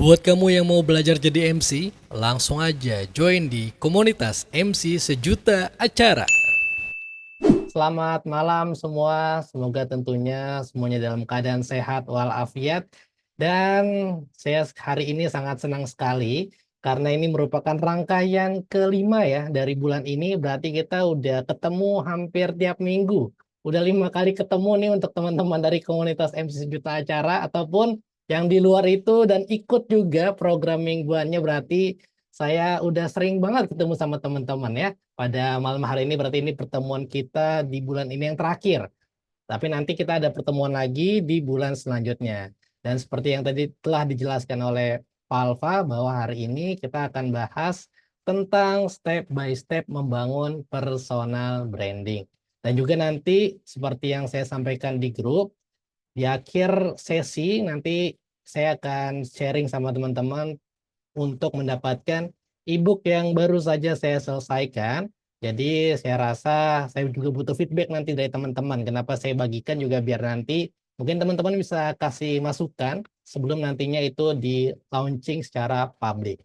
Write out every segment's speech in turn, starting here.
Buat kamu yang mau belajar jadi MC, langsung aja join di komunitas MC Sejuta Acara. Selamat malam semua, semoga tentunya semuanya dalam keadaan sehat walafiat. Dan saya hari ini sangat senang sekali karena ini merupakan rangkaian kelima ya dari bulan ini, berarti kita udah ketemu hampir tiap minggu. Udah 5 kali ketemu nih untuk teman-teman dari komunitas MC Sejuta Acara ataupun yang di luar itu dan ikut juga program mingguannya, berarti saya udah sering banget ketemu sama teman-teman ya. Pada malam hari ini berarti ini pertemuan kita di bulan ini yang terakhir. Tapi nanti kita ada pertemuan lagi di bulan selanjutnya. Dan seperti yang tadi telah dijelaskan oleh Pak Alfa bahwa hari ini kita akan bahas tentang step by step membangun personal branding. Dan juga nanti seperti yang saya sampaikan di grup, di akhir sesi nanti saya akan sharing sama teman-teman untuk mendapatkan e-book yang baru saja saya selesaikan. Jadi saya rasa saya juga butuh feedback nanti dari teman-teman. Kenapa saya bagikan juga biar nanti mungkin teman-teman bisa kasih masukan sebelum nantinya itu di launching secara publik.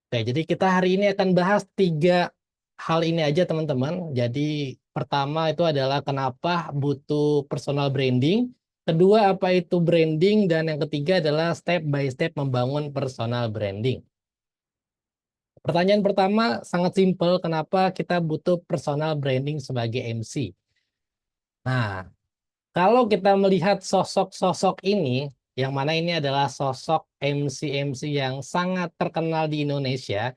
Oke, jadi kita hari ini akan bahas 3 hal ini aja teman-teman. Jadi pertama itu adalah kenapa butuh personal branding. Kedua, apa itu branding. Dan yang ketiga adalah step by step membangun personal branding. Pertanyaan pertama sangat simpel, kenapa kita butuh personal branding sebagai MC? Nah, kalau kita melihat sosok-sosok ini, yang mana ini adalah sosok MC-MC yang sangat terkenal di Indonesia,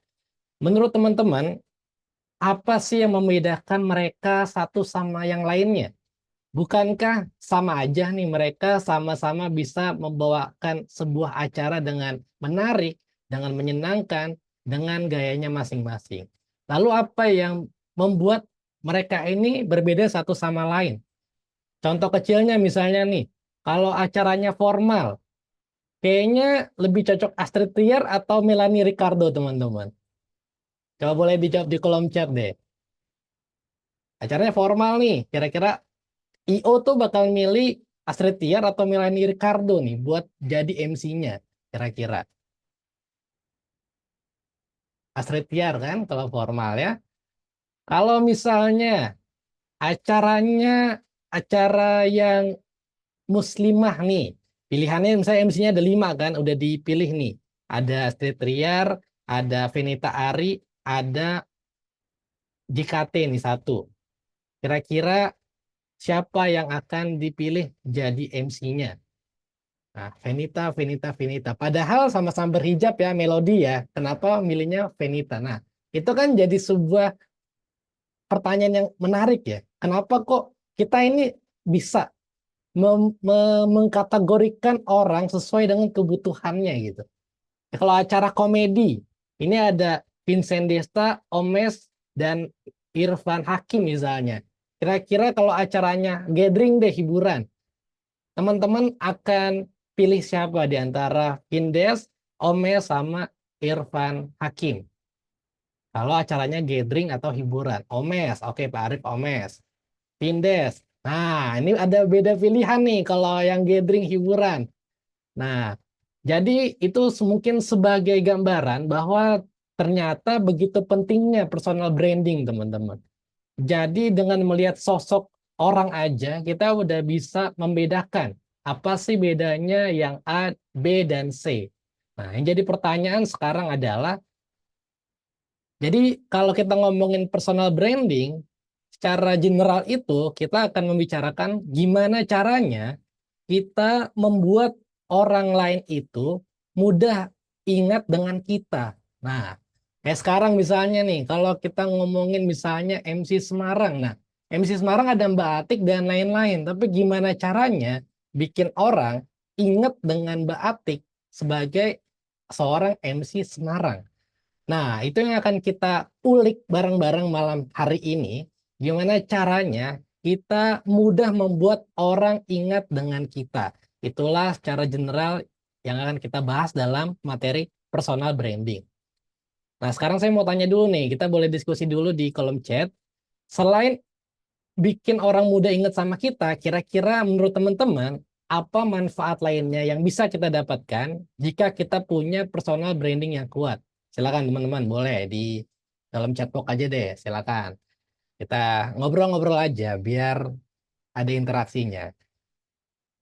menurut teman-teman, apa sih yang membedakan mereka satu sama yang lainnya? Bukankah sama aja nih mereka sama-sama bisa membawakan sebuah acara dengan menarik, dengan menyenangkan, dengan gayanya masing-masing. Lalu apa yang membuat mereka ini berbeda satu sama lain? Contoh kecilnya misalnya nih, kalau acaranya formal, kayaknya lebih cocok Astrid Tiar atau Melanie Ricardo, teman-teman. Coba boleh dijawab di kolom chat deh. Acaranya formal nih, kira-kira IO tuh bakal milih Astrid Tiar atau Melanie Ricardo nih buat jadi MC-nya, kira-kira. Astrid Tiar kan kalau formal ya. Kalau misalnya acaranya acara yang muslimah nih, pilihannya misalnya MC-nya ada 5 kan, udah dipilih nih. Ada Astrid Tiar, ada Fenita Ari, ada JKT nih satu. Kira-kira siapa yang akan dipilih jadi MC-nya? Nah, Venita, Venita, Venita. Padahal sama-sama berhijab ya, Melodi ya. Kenapa milihnya Venita? Nah, itu kan jadi sebuah pertanyaan yang menarik ya. Kenapa kok kita ini bisa mengkategorikan orang sesuai dengan kebutuhannya gitu. Ya, kalau acara komedi, ini ada Vincent Desta, Omes, dan Irfan Hakim misalnya. Kira-kira kalau acaranya gathering deh hiburan, teman-teman akan pilih siapa di antara Vindes, Omes, sama Irfan Hakim? Kalau acaranya gathering atau hiburan. Omes, oke Pak Arif Omes. Vindes. Nah, ini ada beda pilihan nih kalau yang gathering hiburan. Nah, jadi itu mungkin sebagai gambaran bahwa ternyata begitu pentingnya personal branding, teman-teman. Jadi dengan melihat sosok orang aja, kita udah bisa membedakan apa sih bedanya yang A, B, dan C. Nah, yang jadi pertanyaan sekarang adalah, jadi kalau kita ngomongin personal branding, secara general itu kita akan membicarakan gimana caranya kita membuat orang lain itu mudah ingat dengan kita. Nah, kayak sekarang misalnya nih, kalau kita ngomongin misalnya MC Semarang. Nah, MC Semarang ada Mbak Atik dan lain-lain. Tapi gimana caranya bikin orang ingat dengan Mbak Atik sebagai seorang MC Semarang? Nah, itu yang akan kita ulik bareng-bareng malam hari ini. Gimana caranya kita mudah membuat orang ingat dengan kita. Itulah secara general yang akan kita bahas dalam materi personal branding. Nah, sekarang saya mau tanya dulu nih, kita boleh diskusi dulu di kolom chat. Selain bikin orang muda ingat sama kita, kira-kira menurut teman-teman, apa manfaat lainnya yang bisa kita dapatkan jika kita punya personal branding yang kuat. Silakan teman-teman, boleh di dalam chat box aja deh, silakan. Kita ngobrol-ngobrol aja biar ada interaksinya.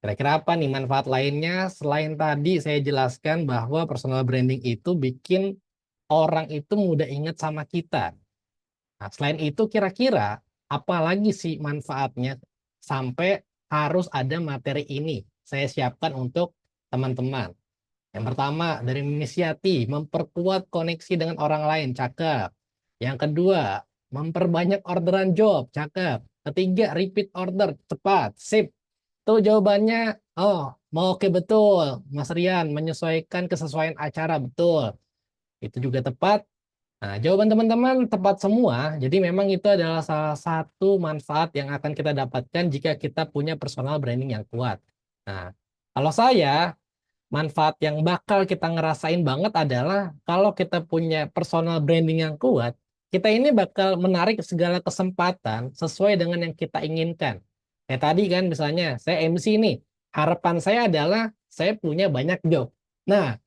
Kira-kira apa nih manfaat lainnya selain tadi saya jelaskan bahwa personal branding itu bikin orang itu mudah ingat sama kita. Nah, selain itu kira-kira apa lagi sih manfaatnya sampai harus ada materi ini saya siapkan untuk teman-teman. Yang pertama dari inisiatif, memperkuat koneksi dengan orang lain, cakep. Yang kedua, memperbanyak orderan job, cakep. Ketiga, repeat order, cepat, sip. Tuh jawabannya, oh, mau oke betul. Mas Rian, menyesuaikan kesesuaian acara, betul. Itu juga tepat. Nah, jawaban teman-teman tepat semua. Jadi memang itu adalah salah satu manfaat yang akan kita dapatkan jika kita punya personal branding yang kuat. Nah, kalau saya, manfaat yang bakal kita ngerasain banget adalah kalau kita punya personal branding yang kuat, kita ini bakal menarik segala kesempatan sesuai dengan yang kita inginkan. Kayak tadi kan misalnya, saya MC nih, harapan saya adalah saya punya banyak job. Nah,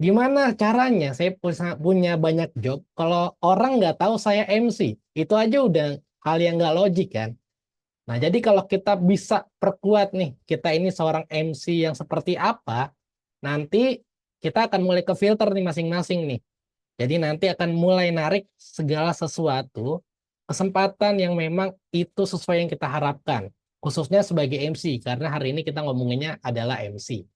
gimana caranya saya punya banyak job kalau orang nggak tahu saya MC? Itu aja udah hal yang nggak logik kan. Nah, jadi kalau kita bisa perkuat nih, kita ini seorang MC yang seperti apa, nanti kita akan mulai ke filter nih masing-masing nih. Jadi nanti akan mulai narik segala sesuatu, kesempatan yang memang itu sesuai yang kita harapkan. Khususnya sebagai MC, karena hari ini kita ngomonginnya adalah MC.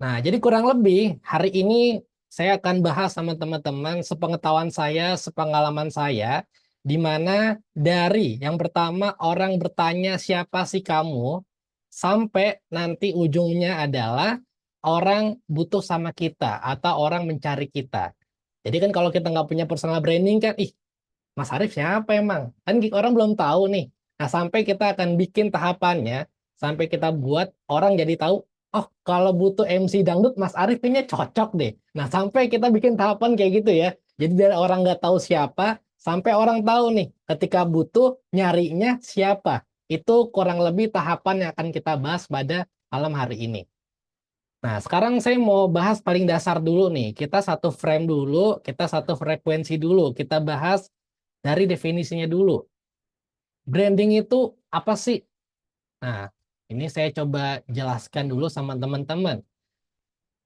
Nah, jadi kurang lebih hari ini saya akan bahas sama teman-teman sepengetahuan saya, sepengalaman saya, di mana dari yang pertama orang bertanya siapa sih kamu, sampai nanti ujungnya adalah orang butuh sama kita atau orang mencari kita. Jadi kan kalau kita nggak punya personal branding kan, ih Mas Arief siapa emang? Kan orang belum tahu nih. Nah, sampai kita akan bikin tahapannya, sampai kita buat orang jadi tahu, oh kalau butuh MC dangdut, Mas Arief kayaknya cocok deh. Nah, sampai kita bikin tahapan kayak gitu ya. Jadi dari orang nggak tahu siapa, sampai orang tahu nih, ketika butuh, nyarinya siapa. Itu kurang lebih tahapan yang akan kita bahas pada malam hari ini. Nah, sekarang saya mau bahas paling dasar dulu nih. Kita satu frame dulu, kita satu frekuensi dulu. Kita bahas dari definisinya dulu. Branding itu apa sih? Nah, ini saya coba jelaskan dulu sama teman-teman.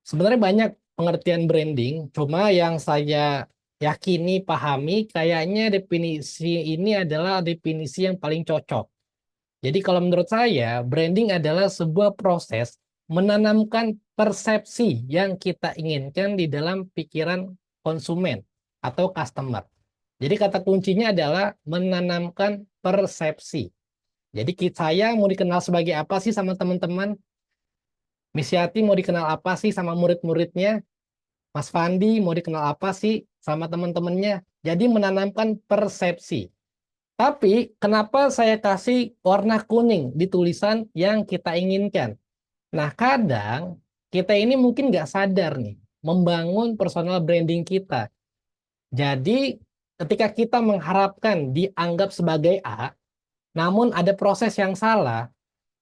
Sebenarnya banyak pengertian branding, cuma yang saya yakini, pahami, kayaknya definisi ini adalah definisi yang paling cocok. Jadi kalau menurut saya, branding adalah sebuah proses menanamkan persepsi yang kita inginkan di dalam pikiran konsumen atau customer. Jadi kata kuncinya adalah menanamkan persepsi. Jadi saya mau dikenal sebagai apa sih sama teman-teman? Miss Yati mau dikenal apa sih sama murid-muridnya? Mas Fandi mau dikenal apa sih sama teman-temannya? Jadi menanamkan persepsi. Tapi kenapa saya kasih warna kuning di tulisan yang kita inginkan? Nah, kadang kita ini mungkin nggak sadar nih membangun personal branding kita. Jadi ketika kita mengharapkan dianggap sebagai A, namun ada proses yang salah,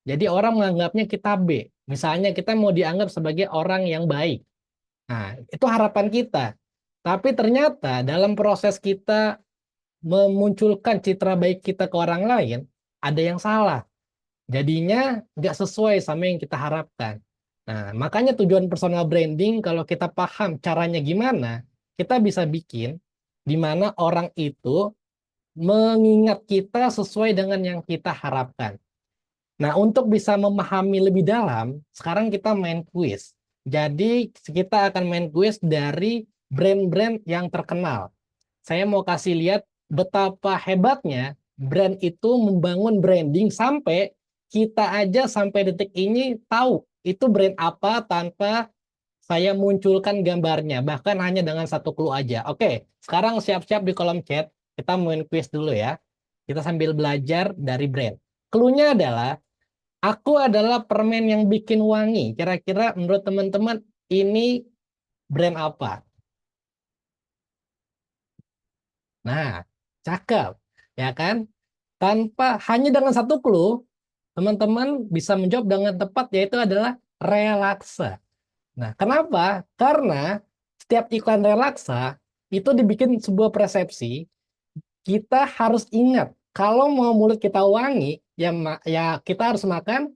jadi orang menganggapnya kita B. Misalnya kita mau dianggap sebagai orang yang baik. Nah, itu harapan kita. Tapi ternyata dalam proses kita memunculkan citra baik kita ke orang lain, ada yang salah. Jadinya nggak sesuai sama yang kita harapkan. Nah, makanya tujuan personal branding, kalau kita paham caranya gimana, kita bisa bikin di mana orang itu mengingat kita sesuai dengan yang kita harapkan. Nah, untuk bisa memahami lebih dalam, sekarang kita main quiz. Jadi, kita akan main quiz dari brand-brand yang terkenal. Saya mau kasih lihat betapa hebatnya brand itu membangun branding sampai kita aja sampai detik ini tahu itu brand apa tanpa saya munculkan gambarnya, bahkan hanya dengan satu clue aja. Oke, sekarang siap-siap di kolom chat, kita main quiz dulu ya. Kita sambil belajar dari brand. Clue-nya adalah, aku adalah permen yang bikin wangi. Kira-kira menurut teman-teman ini brand apa? Nah, cakep. Ya kan? Tanpa hanya dengan satu clue, teman-teman bisa menjawab dengan tepat, yaitu adalah relaksa. Nah, kenapa? Karena setiap iklan relaksa itu dibikin sebuah persepsi, kita harus ingat kalau mau mulut kita wangi, ya kita harus makan